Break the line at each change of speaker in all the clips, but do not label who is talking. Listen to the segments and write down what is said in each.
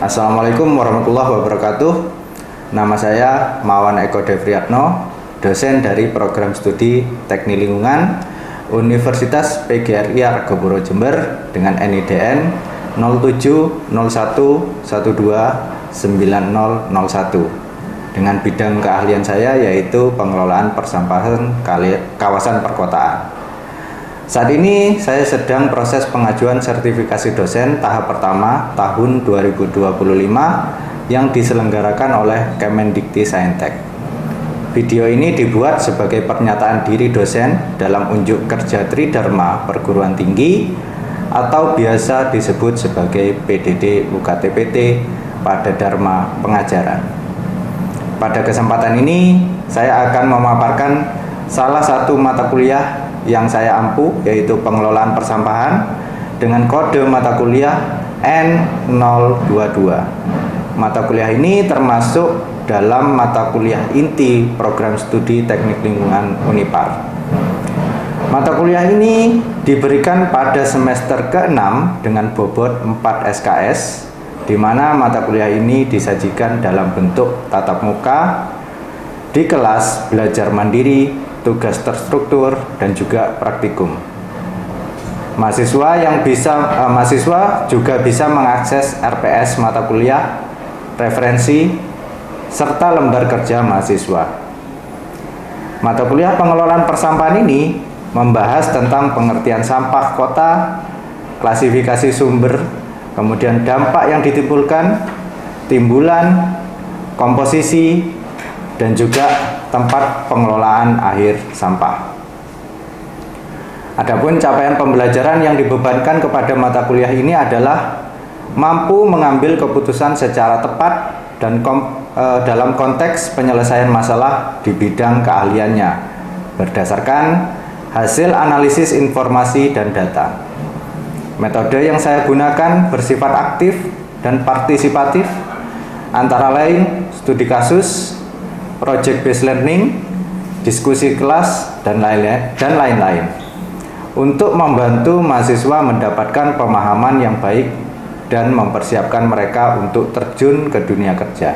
Assalamualaikum warahmatullahi wabarakatuh. Nama saya Mawan Eko Devriatno, dosen dari Program Studi Teknik Lingkungan Universitas PGRI Argopuro Jember dengan NIDN 0701212901 dengan bidang keahlian saya yaitu pengelolaan persampahan kawasan perkotaan. Saat ini saya sedang proses pengajuan sertifikasi dosen tahap pertama tahun 2025 yang diselenggarakan oleh Kemendikti-Saintek. Video ini dibuat sebagai pernyataan diri dosen dalam unjuk kerja Tridharma Perguruan Tinggi atau biasa disebut sebagai PDD UKT-PT pada Dharma Pengajaran. Pada kesempatan ini saya akan memaparkan salah satu mata kuliah yang saya ampu, yaitu pengelolaan persampahan dengan kode mata kuliah N022. Mata kuliah ini termasuk dalam mata kuliah inti program studi teknik lingkungan Unipar. Mata kuliah ini diberikan pada semester ke-6 dengan bobot 4 SKS, di mana mata kuliah ini disajikan dalam bentuk tatap muka, di kelas belajar mandiri, tugas terstruktur, dan juga praktikum. Mahasiswa juga bisa mengakses RPS mata kuliah, referensi, serta lembar kerja mahasiswa. Mata kuliah pengelolaan persampahan ini membahas tentang pengertian sampah kota, klasifikasi sumber, kemudian dampak yang ditimbulkan, timbulan, komposisi, dan juga tempat pengelolaan akhir sampah. Adapun capaian pembelajaran yang dibebankan kepada mata kuliah ini adalah mampu mengambil keputusan secara tepat dan dalam konteks penyelesaian masalah di bidang keahliannya berdasarkan hasil analisis informasi dan data. Metode yang saya gunakan bersifat aktif dan partisipatif, antara lain studi kasus, project based learning, diskusi kelas, dan lain-lain untuk membantu mahasiswa mendapatkan pemahaman yang baik dan mempersiapkan mereka untuk terjun ke dunia kerja.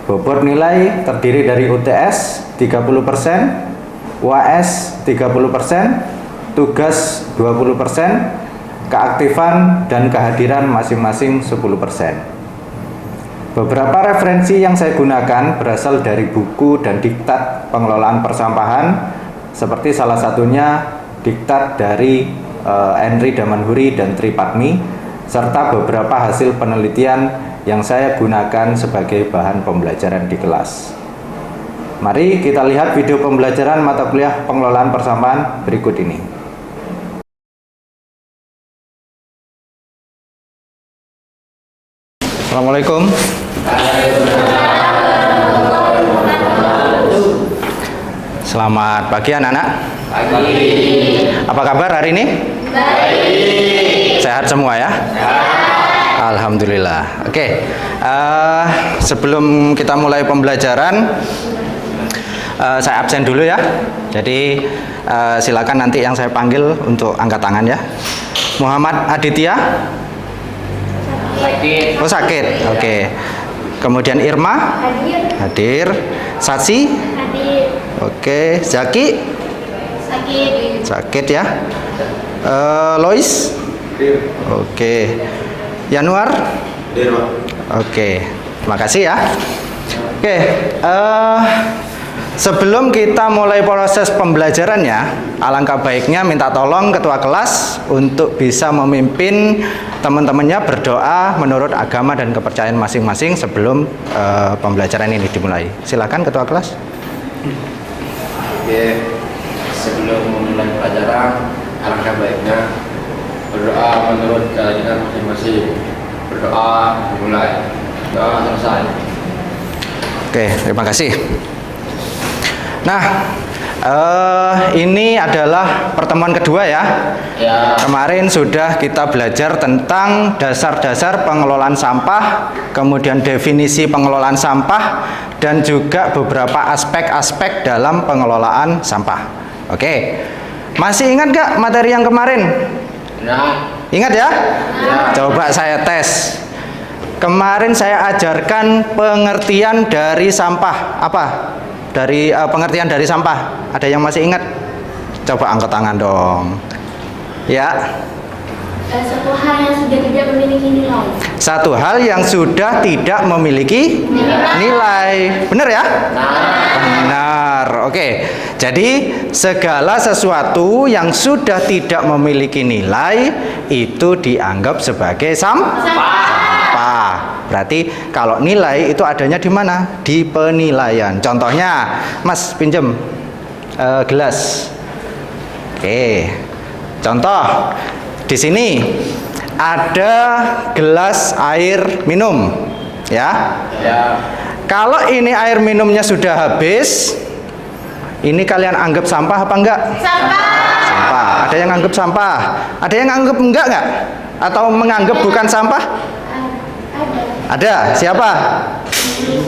Bobot nilai terdiri dari UTS 30%, UAS 30%, tugas 20%, keaktifan dan kehadiran masing-masing 10%. Beberapa referensi yang saya gunakan berasal dari buku dan diktat pengelolaan persampahan, seperti salah satunya diktat dari Henry Damanhuri dan Tri Padmi, serta beberapa hasil penelitian yang saya gunakan sebagai bahan pembelajaran di kelas. Mari kita lihat video pembelajaran mata kuliah pengelolaan persampahan berikut ini. Assalamualaikum. Selamat pagi anak-anak. Pagi. Apa kabar hari ini? Baik. Sehat semua ya? Sehat. Alhamdulillah. Oke. Sebelum kita mulai pembelajaran, saya absen dulu ya. Jadi silakan nanti yang saya panggil untuk angkat tangan ya. Muhammad Aditya. Sakit. Oh sakit. Oke. Kemudian Irma. Hadir. Satsi. Hadir. Oke. Zaki. Sakit. Sakit ya. Lois. Hadir. Oke. Yanuar. Hadir. Oke. Terima kasih ya. Oke. Sebelum kita mulai proses pembelajarannya, alangkah baiknya minta tolong ketua kelas untuk bisa memimpin teman-temannya berdoa menurut agama dan kepercayaan masing-masing sebelum pembelajaran ini dimulai. Silakan ketua kelas.
Oke, sebelum memulai pelajaran, alangkah baiknya berdoa menurut keyakinan masing-masing. Berdoa dimulai. Doa selesai.
Oke, terima kasih. Nah, ini adalah pertemuan kedua ya. Kemarin sudah kita belajar tentang dasar-dasar pengelolaan sampah, kemudian definisi pengelolaan sampah, dan juga beberapa aspek-aspek dalam pengelolaan sampah. Oke, masih ingat gak materi yang kemarin?
Nah.
Ingat ya? Coba saya tes. Kemarin saya ajarkan pengertian dari sampah. Apa? Dari pengertian dari sampah. Ada yang masih ingat? Coba angkat tangan dong. Ya.
Satu hal yang sudah tidak memiliki nilai.
Satu hal yang sudah tidak memiliki nilai. Benar ya? Benar. Oke. Jadi segala sesuatu yang sudah tidak memiliki nilai itu dianggap sebagai sampah. Berarti kalau nilai itu adanya di mana? Di penilaian. Contohnya, Mas pinjem gelas. Oke. Contoh di sini ada gelas air minum, ya. Kalau ini air minumnya sudah habis, ini kalian anggap sampah apa enggak? Sampah. Ada yang anggap sampah? Ada yang anggap enggak? Atau menganggap bukan sampah? Ada. Siapa?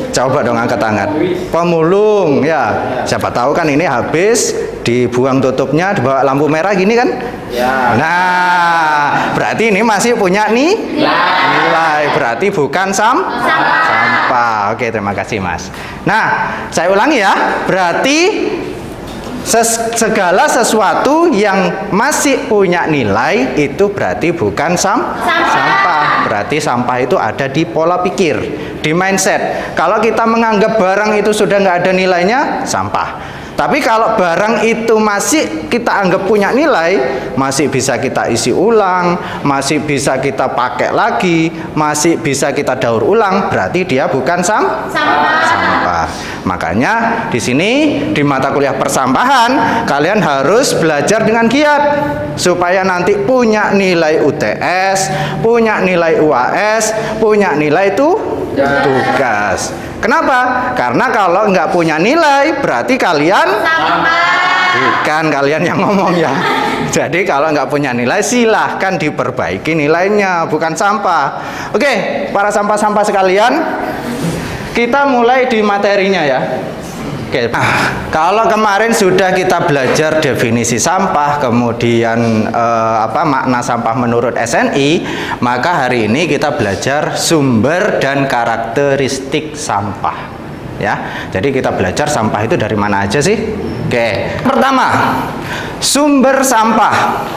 Coba dong angkat tangan. Pemulung, ya. Siapa tahu kan ini habis, dibuang tutupnya, dibawa lampu merah gini kan?
Ya.
Nah, berarti ini masih punya nilai. Berarti bukan sampah. Oke, terima kasih Mas. Nah, saya ulangi ya. Berarti segala sesuatu yang masih punya nilai itu berarti bukan sampah. Berarti sampah itu ada di pola pikir, di mindset. Kalau kita menganggap barang itu sudah nggak ada nilainya, sampah. Tapi kalau barang itu masih kita anggap punya nilai, masih bisa kita isi ulang, masih bisa kita pakai lagi, masih bisa kita daur ulang, berarti dia bukan sampah. Makanya di sini di mata kuliah persampahan kalian harus belajar dengan giat supaya nanti punya nilai UTS, punya nilai UAS, punya nilai tugas. Kenapa? Karena kalau nggak punya nilai berarti kalian bukan kalian yang ngomong ya. Jadi kalau nggak punya nilai silahkan diperbaiki nilainya, bukan sampah. Oke, para sampah-sampah sekalian, kita mulai di materinya ya. Oke, nah, kalau kemarin sudah kita belajar definisi sampah, kemudian makna sampah menurut SNI, maka hari ini kita belajar sumber dan karakteristik sampah. Ya, jadi kita belajar sampah itu dari mana aja sih? Oke, pertama, sumber sampah.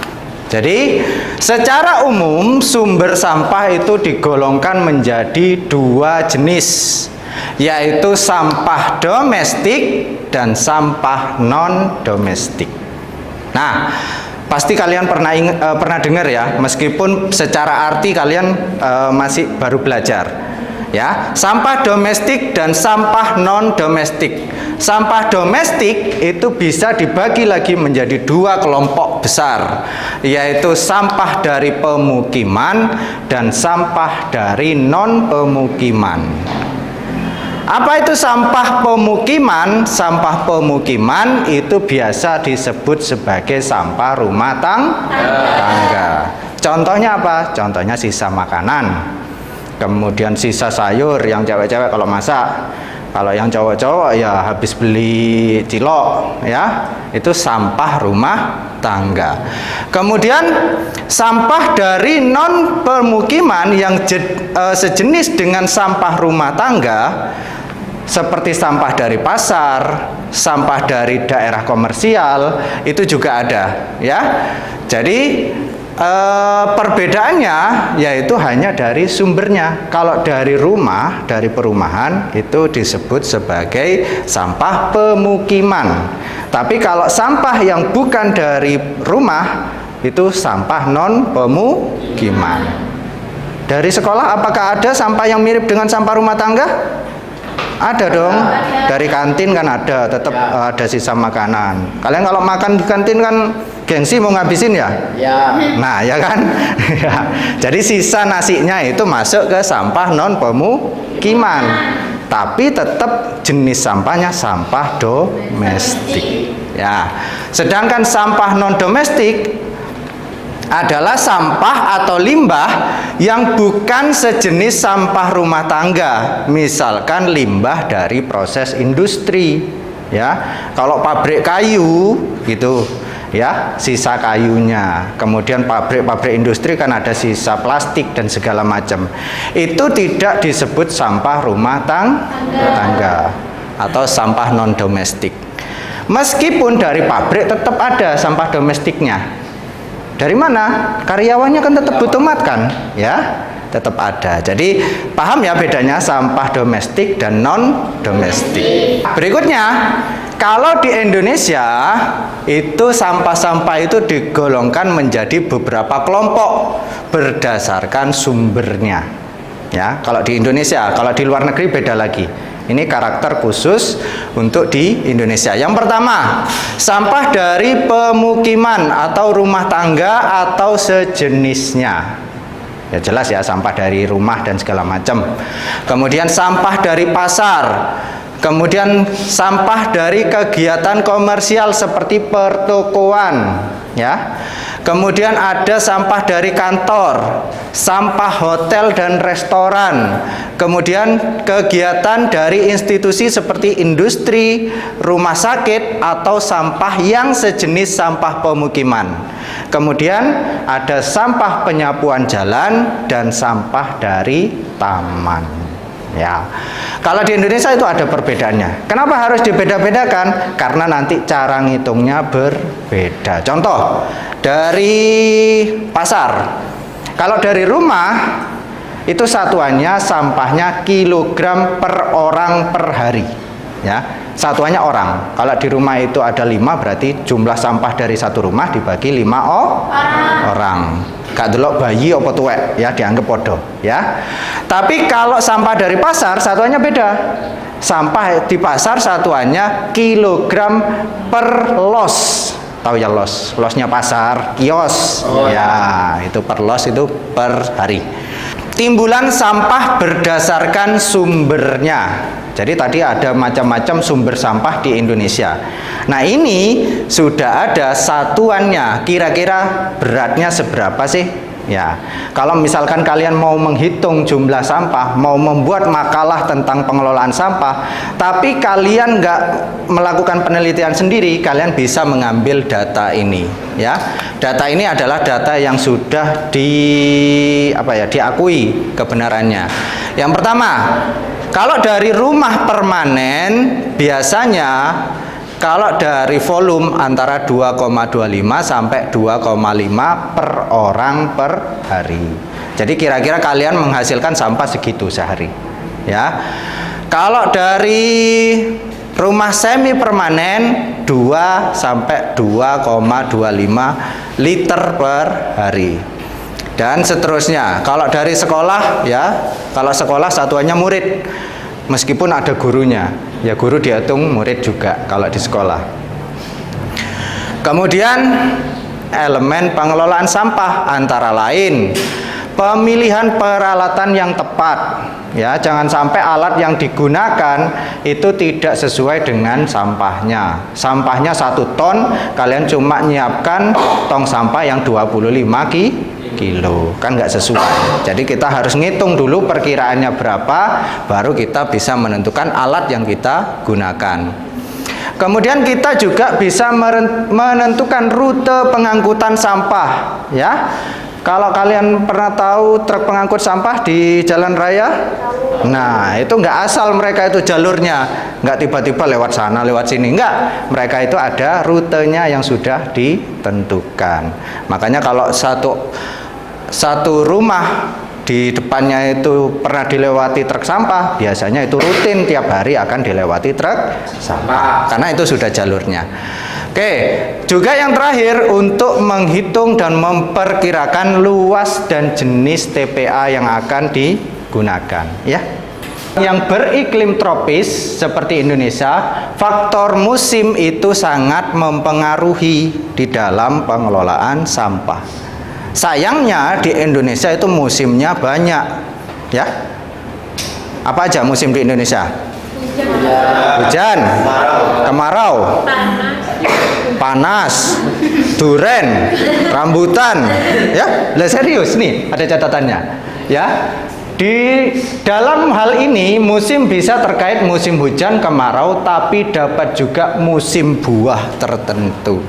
Jadi, secara umum sumber sampah itu digolongkan menjadi dua jenis, yaitu sampah domestik dan sampah non-domestik. Nah, pasti kalian pernah dengar ya, meskipun secara arti kalian masih baru belajar. Ya, sampah domestik dan sampah non-domestik. Sampah domestik itu bisa dibagi lagi menjadi dua kelompok besar, yaitu sampah dari pemukiman dan sampah dari non-pemukiman. Apa itu sampah pemukiman? Sampah pemukiman itu biasa disebut sebagai sampah rumah tangga. Contohnya apa? Contohnya sisa makanan. Kemudian sisa sayur yang cewek-cewek kalau masak. Kalau yang cowok-cowok ya habis beli cilok ya, itu sampah rumah tangga. Kemudian sampah dari non permukiman yang sejenis dengan sampah rumah tangga, seperti sampah dari pasar, sampah dari daerah komersial, itu juga ada ya. Jadi perbedaannya yaitu hanya dari sumbernya. Kalau dari rumah, dari perumahan itu disebut sebagai sampah pemukiman. Tapi kalau sampah yang bukan dari rumah itu sampah non pemukiman. Dari sekolah apakah ada sampah yang mirip dengan sampah rumah tangga? Ada dong. Dari kantin kan ada, tetap ada sisa makanan. Kalian kalau makan di kantin kan gengsi mau ngabisin ya?
Ya.
Nah, ya kan? Jadi sisa nasinya itu masuk ke sampah non pemukiman. Tapi tetap jenis sampahnya sampah domestik. Ya. Sedangkan sampah non domestik adalah sampah atau limbah yang bukan sejenis sampah rumah tangga. Misalkan limbah dari proses industri, ya. Kalau pabrik kayu gitu, ya, sisa kayunya. Kemudian pabrik-pabrik industri kan ada sisa plastik dan segala macam. Itu tidak disebut sampah rumah tangga atau sampah non domestik. Meskipun dari pabrik tetap ada sampah domestiknya. Dari mana? Karyawannya kan tetap butuh makan, ya, tetap ada. Jadi paham ya bedanya sampah domestik dan non domestik. Berikutnya, kalau di Indonesia itu sampah-sampah itu digolongkan menjadi beberapa kelompok berdasarkan sumbernya. Ya, kalau di Indonesia, kalau di luar negeri beda lagi. Ini karakter khusus untuk di Indonesia. Yang pertama, sampah dari pemukiman atau rumah tangga atau sejenisnya. Ya jelas ya, sampah dari rumah dan segala macam. Kemudian sampah dari pasar. Kemudian sampah dari kegiatan komersial seperti pertokoan, ya. Kemudian ada sampah dari kantor, sampah hotel dan restoran. Kemudian kegiatan dari institusi seperti industri, rumah sakit atau sampah yang sejenis sampah pemukiman. Kemudian ada sampah penyapuan jalan dan sampah dari taman. Ya, kalau di Indonesia itu ada perbedaannya. Kenapa harus dibeda-bedakan? Karena nanti cara ngitungnya berbeda. Contoh, dari pasar. Kalau dari rumah, itu satuannya sampahnya kilogram per orang per hari. Ya, satuannya orang. Kalau di rumah itu ada 5, berarti jumlah sampah dari satu rumah dibagi 5 orang. Gak delok bayi apa tuwek, ya, dianggap podo, ya. Tapi kalau sampah dari pasar satuannya beda. Sampah di pasar satuannya kilogram per los. Tahu ya los? Losnya pasar, kios. Ya, itu per los itu per hari. Timbulan sampah berdasarkan sumbernya. Jadi tadi ada macam-macam sumber sampah di Indonesia. Nah ini sudah ada satuannya. Kira-kira beratnya seberapa sih? Ya, kalau misalkan kalian mau menghitung jumlah sampah, mau membuat makalah tentang pengelolaan sampah, tapi kalian nggak melakukan penelitian sendiri, kalian bisa mengambil data ini. Ya, data ini adalah data yang sudah diakui kebenarannya. Yang pertama, kalau dari rumah permanen biasanya kalau dari volume antara 2,25 sampai 2,5 per orang per hari. Jadi kira-kira kalian menghasilkan sampah segitu sehari. Ya. Kalau dari rumah semi permanen 2 sampai 2,25 liter per hari. Dan seterusnya. Kalau dari sekolah, ya, kalau sekolah satuannya murid, meskipun ada gurunya, ya guru dihitung murid juga kalau di sekolah. Kemudian elemen pengelolaan sampah antara lain pemilihan peralatan yang tepat. Ya, jangan sampai alat yang digunakan itu tidak sesuai dengan sampahnya. Sampahnya 1 ton, kalian cuma nyiapkan tong sampah yang 25 kilo, kan nggak sesuai. Jadi kita harus ngitung dulu perkiraannya berapa, baru kita bisa menentukan alat yang kita gunakan. Kemudian kita juga bisa menentukan rute pengangkutan sampah, ya. Kalau kalian pernah tahu truk pengangkut sampah di jalan raya, nah itu nggak asal mereka itu jalurnya, nggak tiba-tiba lewat sana lewat sini, nggak. Mereka itu ada rutenya yang sudah ditentukan. Makanya kalau satu rumah di depannya itu pernah dilewati truk sampah, biasanya itu rutin tiap hari akan dilewati truk sampah, karena itu sudah jalurnya. Oke, juga yang terakhir untuk menghitung dan memperkirakan luas dan jenis TPA yang akan digunakan, ya. Yang beriklim tropis seperti Indonesia, faktor musim itu sangat mempengaruhi di dalam pengelolaan sampah. Sayangnya di Indonesia itu musimnya banyak, ya. Apa aja musim di Indonesia? Hujan, kemarau, panas, duren, rambutan, ya. Lah serius nih, ada catatannya, ya. Di dalam hal ini musim bisa terkait musim hujan, kemarau, tapi dapat juga musim buah tertentu.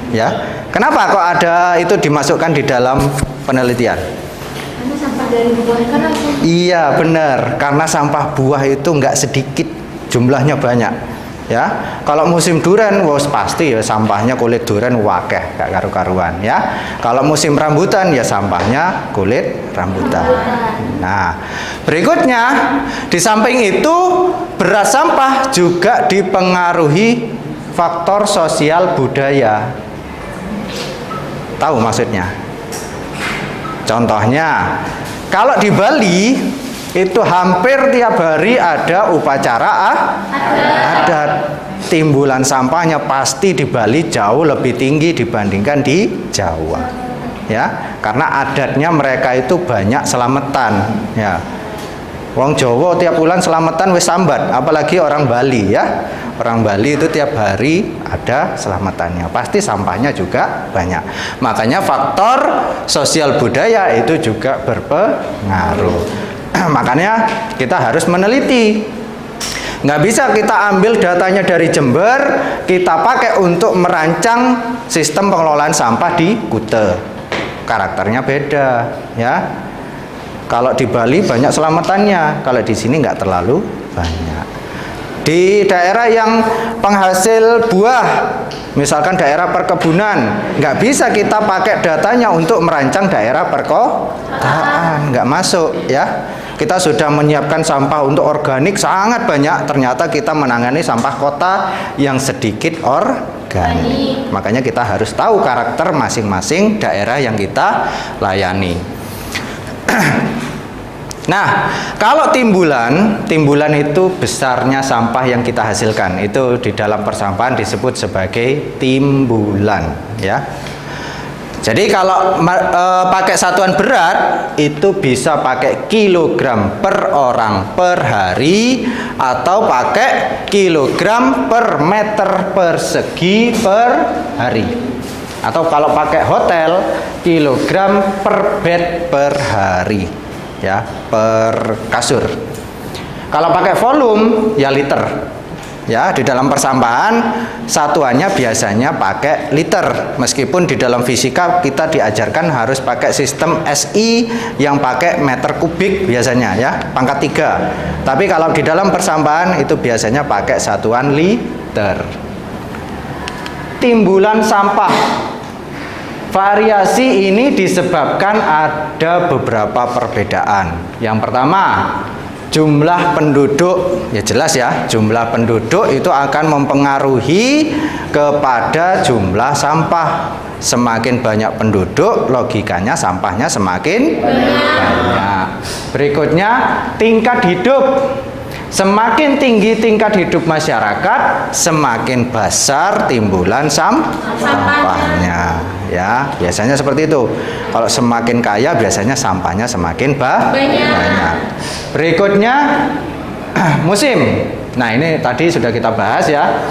Ya, kenapa kok ada itu dimasukkan di dalam penelitian?
Karena sampah dari buah kan langsung.
Iya benar, karena sampah buah itu nggak sedikit, jumlahnya banyak. Ya, kalau musim durian, wos pasti ya sampahnya kulit durian wakeh, gak karu-karuan ya. Kalau musim rambutan ya sampahnya kulit rambutan. Nah, berikutnya di samping itu beras sampah juga dipengaruhi faktor sosial budaya. Tahu maksudnya? Contohnya, kalau di Bali itu hampir tiap hari ada upacara adat. Timbulan sampahnya pasti di Bali jauh lebih tinggi dibandingkan di Jawa. Ya, karena adatnya mereka itu banyak selamatan, ya. Wong Jawa tiap bulan selamatan wis sambat, apalagi orang Bali ya. Orang Bali itu tiap hari ada selamatannya. Pasti sampahnya juga banyak. Makanya faktor sosial budaya itu juga berpengaruh. Makanya kita harus meneliti. Nggak bisa kita ambil datanya dari Jember, kita pakai untuk merancang sistem pengelolaan sampah di Kute. Karakternya beda, ya. Kalau di Bali banyak selamatannya, kalau di sini nggak terlalu banyak. Di daerah yang penghasil buah, misalkan daerah perkebunan, nggak bisa kita pakai datanya untuk merancang daerah perkotaan, nggak masuk ya. Kita sudah menyiapkan sampah untuk organik sangat banyak, ternyata kita menangani sampah kota yang sedikit organik. Makanya kita harus tahu karakter masing-masing daerah yang kita layani. Nah, kalau timbulan itu besarnya sampah yang kita hasilkan. Itu di dalam persampahan disebut sebagai timbulan, ya. Jadi kalau pakai satuan berat itu bisa pakai kilogram per orang per hari atau pakai kilogram per meter persegi per hari. Atau kalau pakai hotel kilogram per bed per hari. Ya, per kasur. Kalau pakai volume ya liter. Ya, di dalam persampahan satuannya biasanya pakai liter. Meskipun di dalam fisika kita diajarkan harus pakai sistem SI yang pakai meter kubik biasanya ya, pangkat 3. Tapi kalau di dalam persampahan itu biasanya pakai satuan liter. Timbulan sampah. Variasi ini disebabkan ada beberapa perbedaan. Yang pertama, jumlah penduduk, ya jelas ya, jumlah penduduk itu akan mempengaruhi kepada jumlah sampah. Semakin banyak penduduk, logikanya sampahnya semakin banyak. Berikutnya, tingkat hidup. Semakin tinggi tingkat hidup masyarakat, semakin besar timbulan sampahnya. Ya, biasanya seperti itu. Kalau semakin kaya, biasanya sampahnya semakin banyak. Berikutnya musim. Nah, ini tadi sudah kita bahas ya.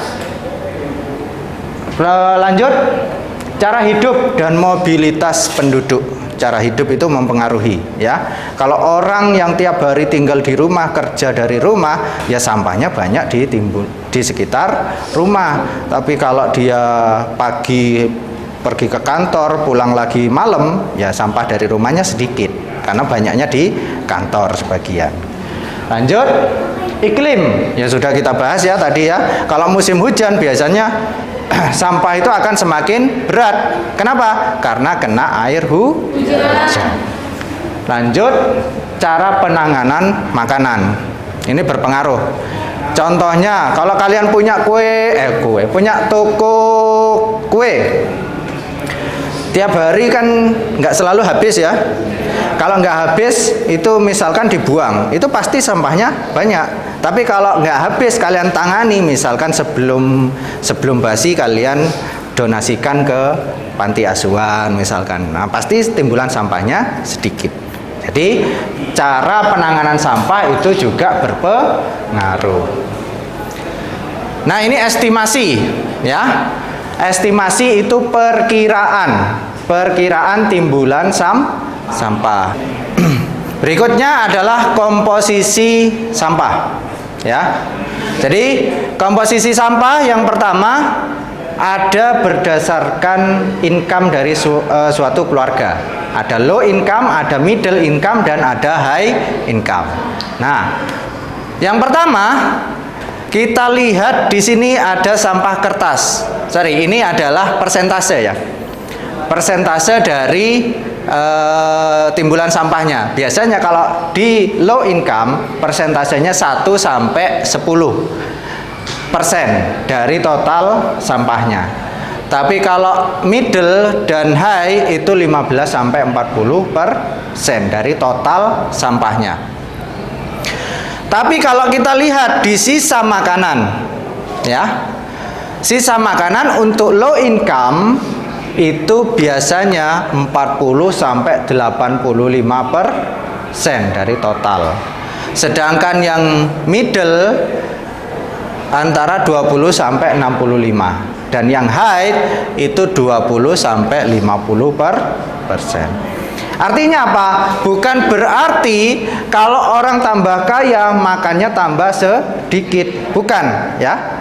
Lanjut, cara hidup dan mobilitas penduduk. Cara hidup itu mempengaruhi ya. Kalau orang yang tiap hari tinggal di rumah, kerja dari rumah, ya sampahnya banyak di sekitar rumah. Tapi kalau dia pagi pergi ke kantor, pulang lagi malam, ya sampah dari rumahnya sedikit karena banyaknya di kantor sebagian. Lanjut, iklim. Ya sudah kita bahas ya tadi ya. Kalau musim hujan biasanya sampah itu akan semakin berat. Kenapa? Karena kena air hujan. Lanjut, cara penanganan makanan. Ini berpengaruh. Contohnya, kalau kalian punya punya toko kue, tiap hari kan nggak selalu habis ya. Kalau nggak habis itu misalkan dibuang, itu pasti sampahnya banyak. Tapi kalau nggak habis kalian tangani, misalkan sebelum basi kalian donasikan ke panti asuhan misalkan, nah pasti timbulan sampahnya sedikit. Jadi cara penanganan sampah itu juga berpengaruh. Nah, ini estimasi ya. Estimasi itu perkiraan timbulan sampah. Berikutnya adalah komposisi sampah. Ya. Jadi komposisi sampah yang pertama ada berdasarkan income dari suatu keluarga. Ada low income, ada middle income, dan ada high income. Nah, yang pertama kita lihat di sini ada sampah kertas. Sorry, ini adalah persentase ya. Persentase dari timbulan sampahnya. Biasanya kalau di low income persentasenya 1 sampai 10% dari total sampahnya. Tapi kalau middle dan high itu 15 sampai 40% dari total sampahnya. Tapi kalau kita lihat di sisa makanan, ya, sisa makanan untuk low income itu biasanya 40 sampai 85% dari total. Sedangkan yang middle antara 20 sampai 65, dan yang high itu 20 sampai 50%. Artinya apa? Bukan berarti kalau orang tambah kaya makannya tambah sedikit, bukan ya.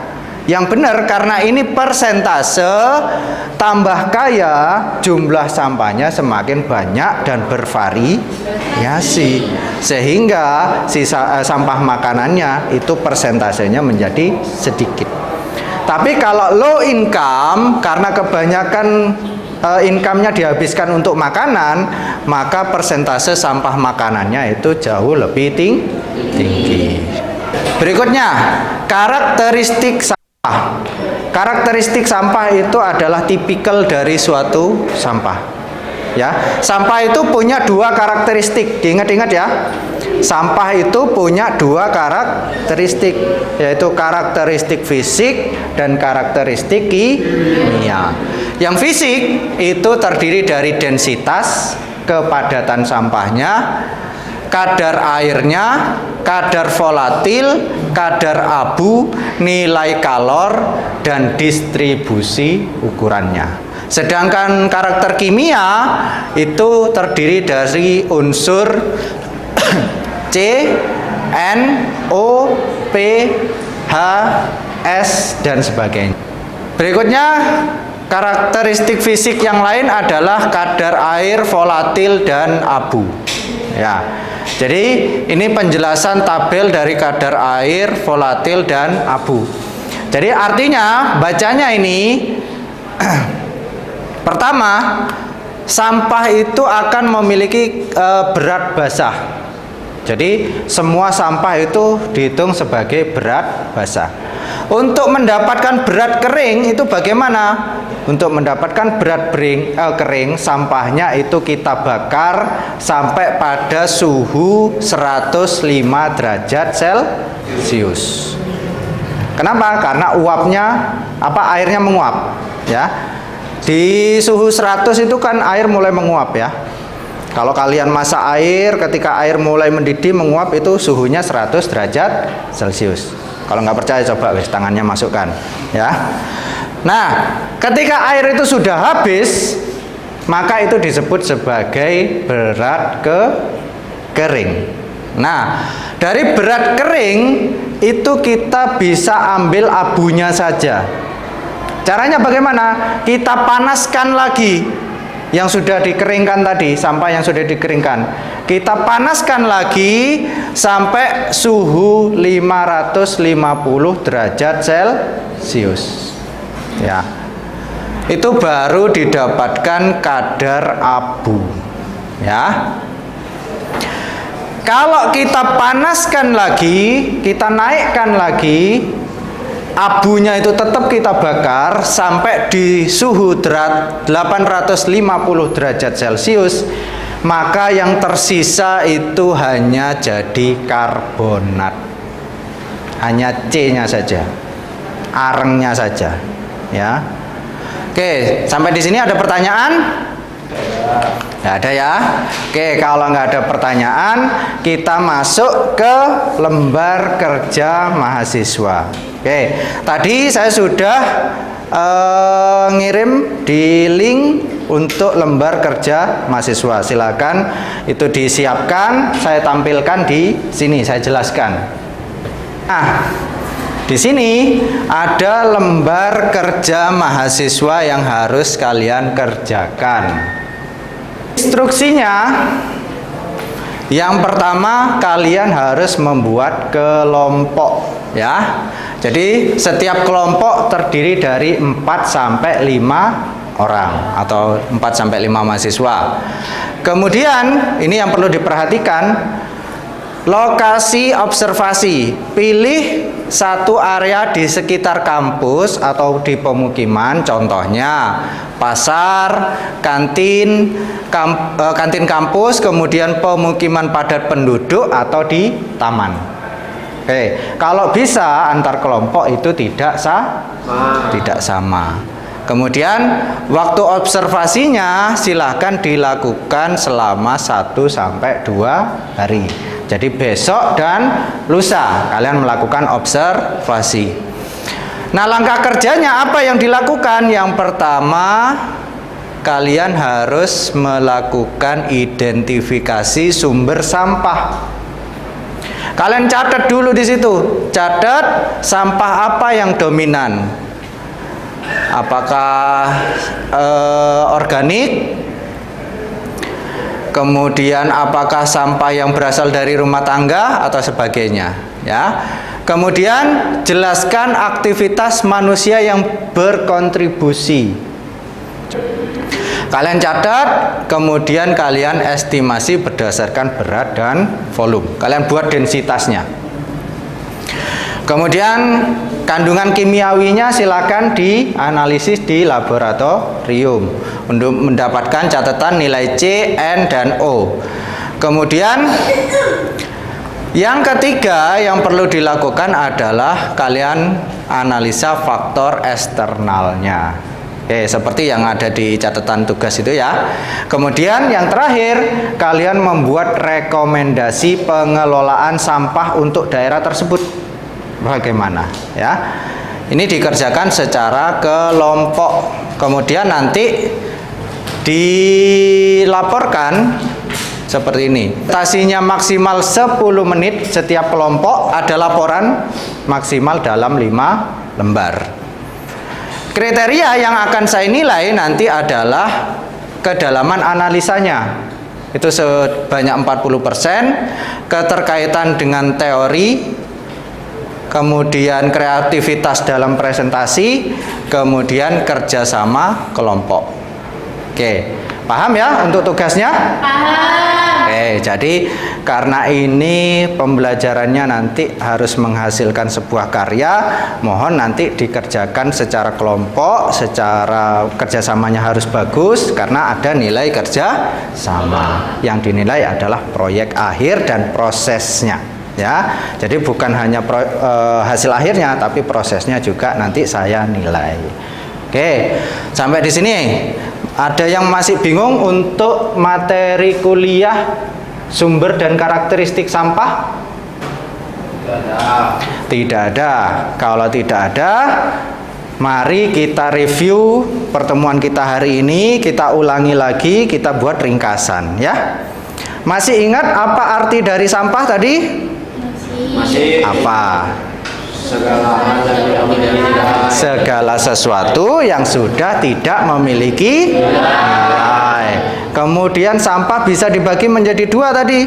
Yang benar, karena ini persentase, tambah kaya jumlah sampahnya semakin banyak dan bervariasi, sehingga sisa sampah makanannya itu persentasenya menjadi sedikit. Tapi kalau low income, karena kebanyakan income-nya dihabiskan untuk makanan, maka persentase sampah makanannya itu jauh lebih tinggi. Berikutnya, karakteristik sampah. Karakteristik sampah itu adalah tipikal dari suatu sampah. Ya, sampah itu punya dua karakteristik. Diingat-ingat ya. Sampah itu punya dua karakteristik, yaitu karakteristik fisik dan karakteristik kimia. Yang fisik itu terdiri dari densitas, kepadatan sampahnya, kadar airnya, kadar volatil, kadar abu, nilai kalor, dan distribusi ukurannya. Sedangkan karakter kimia itu terdiri dari unsur C, N, O, P, H, S, dan sebagainya. Berikutnya, karakteristik fisik yang lain adalah kadar air, volatil, dan abu. Ya. Jadi ini penjelasan tabel dari kadar air, volatil, dan abu. Jadi artinya bacanya ini pertama, sampah itu akan memiliki berat basah. Jadi semua sampah itu dihitung sebagai berat basah. Untuk mendapatkan berat kering itu bagaimana? Untuk mendapatkan berat kering, sampahnya itu kita bakar sampai pada suhu 105 derajat Celcius. Kenapa? Karena airnya menguap, ya. Di suhu 100 itu kan air mulai menguap ya. Kalau kalian masak air, ketika air mulai mendidih menguap itu suhunya 100 derajat Celcius. Kalau nggak percaya coba tangannya masukkan, ya. Nah, ketika air itu sudah habis, maka itu disebut sebagai berat kering. Nah, dari berat kering itu kita bisa ambil abunya saja. Caranya bagaimana? Kita panaskan lagi yang sudah dikeringkan tadi, sampah yang sudah dikeringkan. Kita panaskan lagi sampai suhu 550 derajat Celcius. Ya. Itu baru didapatkan kadar abu. Ya. Kalau kita panaskan lagi, kita naikkan lagi, abunya itu tetap kita bakar sampai di suhu 850 derajat Celcius, maka yang tersisa itu hanya jadi karbonat. Hanya C-nya saja. Arengnya saja, ya. Oke, sampai di sini ada pertanyaan? Nggak ada ya. Oke, kalau nggak ada pertanyaan, kita masuk ke lembar kerja mahasiswa. Oke, tadi saya sudah ngirim di link untuk lembar kerja mahasiswa. Silakan itu disiapkan, saya tampilkan di sini, saya jelaskan. Nah, di sini ada lembar kerja mahasiswa yang harus kalian kerjakan. Instruksinya, yang pertama kalian harus membuat kelompok ya. Jadi setiap kelompok terdiri dari 4 sampai 5 orang atau 4 sampai 5 mahasiswa. Kemudian ini yang perlu diperhatikan, lokasi observasi. Pilih satu area di sekitar kampus atau di pemukiman, contohnya pasar, kantin, kantin kampus, kemudian pemukiman padat penduduk atau di taman. Oke, kalau bisa antar kelompok itu tidak sama. Kemudian waktu observasinya silahkan dilakukan selama 1 sampai 2 hari. Jadi besok dan lusa kalian melakukan observasi. Nah, langkah kerjanya apa yang dilakukan? Yang pertama, kalian harus melakukan identifikasi sumber sampah. Kalian catat dulu di situ. Catat sampah apa yang dominan. Apakah organik? Kemudian apakah sampah yang berasal dari rumah tangga atau sebagainya, ya. Kemudian jelaskan aktivitas manusia yang berkontribusi. Kalian catat, kemudian kalian estimasi berdasarkan berat dan volume. Kalian buat densitasnya. Kemudian kandungan kimiawinya silakan dianalisis di laboratorium untuk mendapatkan catatan nilai C, N, dan O. Kemudian yang ketiga yang perlu dilakukan adalah kalian analisa faktor eksternalnya. Oke, seperti yang ada di catatan tugas itu ya. Kemudian yang terakhir, kalian membuat rekomendasi pengelolaan sampah untuk daerah tersebut. Bagaimana ya? Ini dikerjakan secara kelompok. Kemudian nanti dilaporkan seperti ini. Durasinya maksimal 10 menit setiap kelompok, ada laporan maksimal dalam 5 lembar. Kriteria yang akan saya nilai nanti adalah kedalaman analisanya. Itu sebanyak 40%, keterkaitan dengan teori, kemudian kreativitas dalam presentasi, kemudian kerjasama kelompok. Oke, paham ya untuk tugasnya? Paham. Oke, jadi karena ini pembelajarannya nanti harus menghasilkan sebuah karya, mohon nanti dikerjakan secara kelompok, secara kerjasamanya harus bagus karena ada nilai kerja sama. Yang dinilai adalah proyek akhir dan prosesnya. Ya, jadi bukan hanya hasil akhirnya, tapi prosesnya juga nanti saya nilai. Oke, sampai di sini ada yang masih bingung untuk materi kuliah sumber dan karakteristik sampah? Tidak ada. Kalau tidak ada, mari kita review pertemuan kita hari ini, kita ulangi lagi, kita buat ringkasan ya. Masih ingat apa arti dari sampah tadi?
Masih.
Apa?
Segala
sesuatu yang sudah tidak memiliki nilai. Kemudian sampah bisa dibagi menjadi 2 tadi.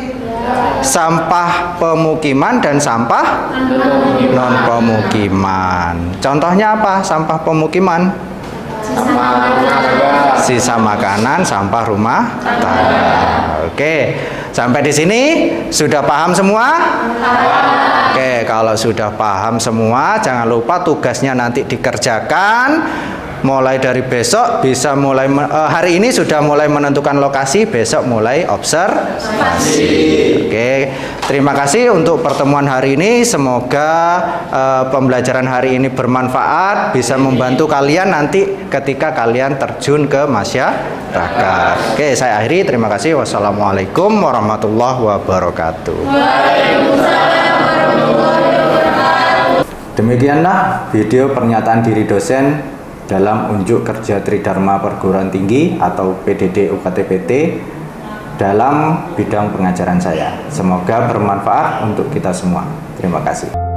Sampah pemukiman dan sampah non pemukiman. Contohnya apa? Sampah pemukiman? Sisa makanan, sampah rumah tangga. Oke, sampai di sini sudah paham semua? Oke, kalau sudah paham semua, jangan lupa tugasnya nanti dikerjakan. Mulai dari besok bisa mulai hari ini sudah mulai menentukan lokasi, besok mulai observasi. Oke, terima kasih untuk pertemuan hari ini. Semoga pembelajaran hari ini bermanfaat, bisa membantu kalian nanti ketika kalian terjun ke masyarakat. Oke, saya akhiri. Terima kasih. Wassalamualaikum warahmatullahi wabarakatuh.
Waalaikumsalam warahmatullahi wabarakatuh.
Demikianlah video pernyataan diri dosen dalam unjuk kerja Tridharma Perguruan Tinggi atau PDD UKT-PT dalam bidang pengajaran saya. Semoga bermanfaat untuk kita semua. Terima kasih.